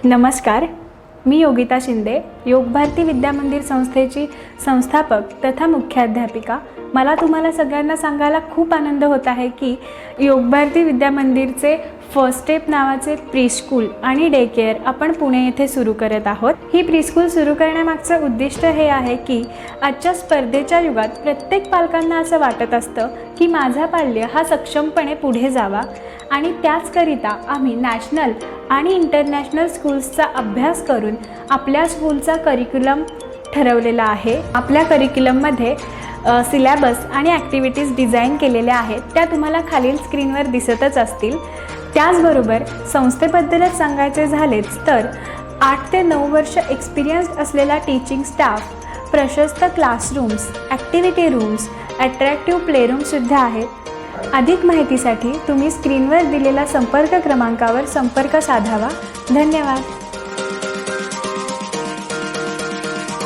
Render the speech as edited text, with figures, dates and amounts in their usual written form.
नमस्कार, मी योगिता शिंदे, योग भारती विद्यामंदिर संस्थेची संस्थापक तथा मुख्याध्यापिका। मला तुम्हाला सगळ्यांना सांगायला खूप आनंद होत आहे की योग भारती विद्यामंदिरचे फर्स्ट स्टेप नावाचे प्रीस्कूल आणि डे केअर आपण पुणे येथे सुरू करत आहोत। ही प्रीस्कूल सुरू करण्यामागचं उद्दिष्ट हे आहे की आजच्या स्पर्धेच्या युगात प्रत्येक पालकांना असं वाटत असतं की माझा पाल्य हा सक्षमपणे पुढे जावा आणि त्याचकरिता आम्ही नॅशनल आणि इंटरनॅशनल स्कूल्सचा अभ्यास करून आपल्या स्कूलचा करिक्युलम ठरवलेला आहे। आपल्या करिक्युलममध्ये सिलेबस आणि ॲक्टिव्हिटीज डिझाईन केलेल्या आहेत, त्या तुम्हाला खालील स्क्रीनवर दिसतच असतील। त्याचबरोबर संस्थेबद्दलच सांगायचे झालेच तर 8 ते 9 वर्ष एक्सपिरियन्स असलेला टीचिंग स्टाफ, प्रशस्त क्लासरूम्स, ॲक्टिव्हिटी रूम्स, अट्रॅक्टिव्ह प्लेरूमसुद्धा आहेत। अधिक माहितीसाठी तुम्ही स्क्रीनवर दिलेला संपर्क क्रमांकावर संपर्क साधावा। धन्यवाद।